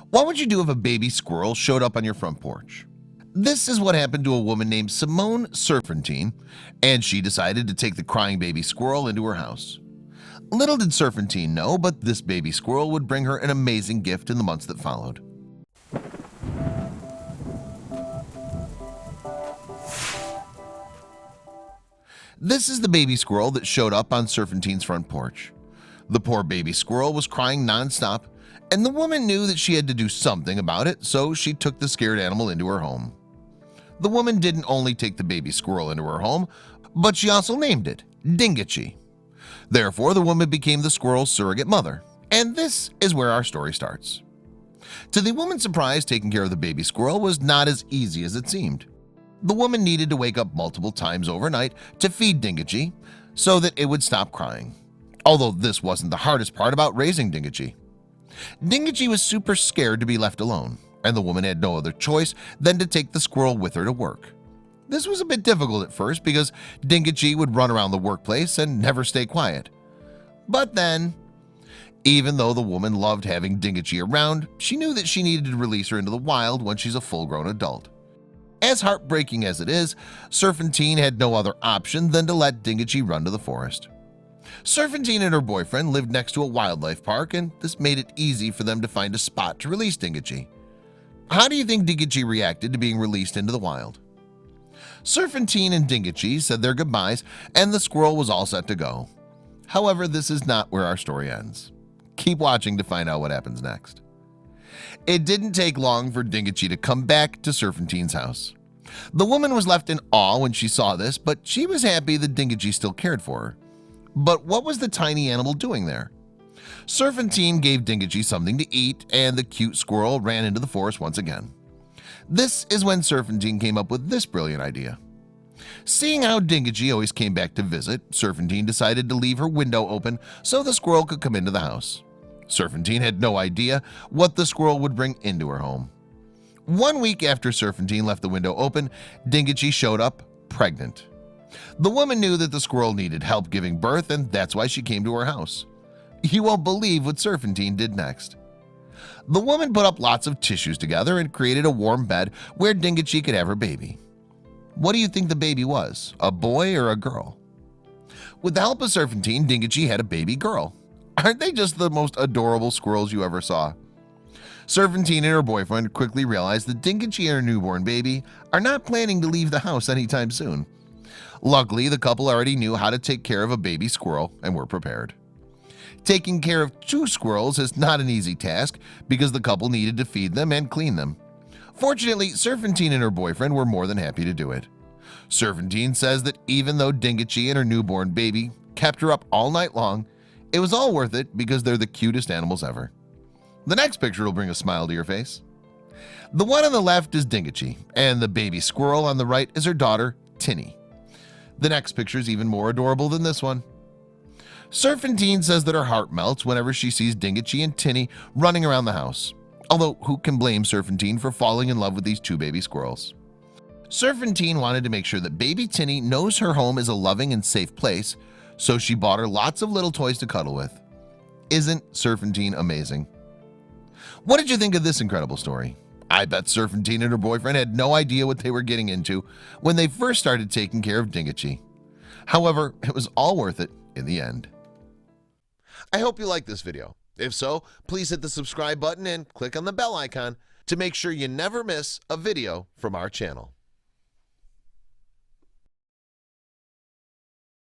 What would you do if a baby squirrel showed up on your front porch? This is what happened to a woman named Simone Serpentine, and she decided to take the crying baby squirrel into her house. Little did Serpentine know, but this baby squirrel would bring her an amazing gift in the months that followed. This is the baby squirrel that showed up on Serpentine's front porch. The poor baby squirrel was crying nonstop, and the woman knew that she had to do something about it, so she took the scared animal into her home. The woman didn't only take the baby squirrel into her home, but she also named it Dingatchee. Therefore, the woman became the squirrel's surrogate mother, and this is where our story starts. To the woman's surprise, taking care of the baby squirrel was not as easy as it seemed. The woman needed to wake up multiple times overnight to feed Dingatchee so that it would stop crying. Although this wasn't the hardest part about raising Dingatchee. Dingatchee was super scared to be left alone, and the woman had no other choice than to take the squirrel with her to work. This was a bit difficult at first because Dingatchee would run around the workplace and never stay quiet. But then, even though the woman loved having Dingatchee around, she knew that she needed to release her into the wild when she's a full-grown adult. As heartbreaking as it is, Serpentine had no other option than to let Dingatchee run to the forest. Serpentine and her boyfriend lived next to a wildlife park, and this made it easy for them to find a spot to release Dingatchee. How do you think Dingatchee reacted to being released into the wild? Serpentine and Dingatchee said their goodbyes, and the squirrel was all set to go. However, this is not where our story ends. Keep watching to find out what happens next. It didn't take long for Dingatchee to come back to Serpentine's house. The woman was left in awe when she saw this, but she was happy that Dingatchee still cared for her. But what was the tiny animal doing there? Serpentine gave Dingatchee something to eat, and the cute squirrel ran into the forest once again. This is when Serpentine came up with this brilliant idea. Seeing how Dingatchee always came back to visit, Serpentine decided to leave her window open so the squirrel could come into the house. Serpentine had no idea what the squirrel would bring into her home. 1 week after Serpentine left the window open, Dingatchee showed up pregnant. The woman knew that the squirrel needed help giving birth, and that's why she came to her house. You won't believe what Serpentine did next. The woman put up lots of tissues together and created a warm bed where Dingatchee could have her baby. What do you think the baby was, a boy or a girl? With the help of Serpentine, Dingatchee had a baby girl. Aren't they just the most adorable squirrels you ever saw? Serpentine and her boyfriend quickly realized that Dingatchee and her newborn baby are not planning to leave the house anytime soon. Luckily, the couple already knew how to take care of a baby squirrel and were prepared. Taking care of 2 squirrels is not an easy task because the couple needed to feed them and clean them. Fortunately, Serpentine and her boyfriend were more than happy to do it. Serpentine says that even though Dingatchee and her newborn baby kept her up all night long, it was all worth it because they're the cutest animals ever. The next picture will bring a smile to your face. The one on the left is Dingatchee, and the baby squirrel on the right is her daughter, Tinny. The next picture is even more adorable than this one. Serpentine says that her heart melts whenever she sees Dingatchee and Tinny running around the house. Although, who can blame Serpentine for falling in love with these 2 baby squirrels? Serpentine wanted to make sure that baby Tinny knows her home is a loving and safe place, so she bought her lots of little toys to cuddle with. Isn't Serpentine amazing? What did you think of this incredible story? I bet Serpentine and her boyfriend had no idea what they were getting into when they first started taking care of Dingatchee. However, it was all worth it in the end. I hope you liked this video. If so, please hit the subscribe button and click on the bell icon to make sure you never miss a video from our channel.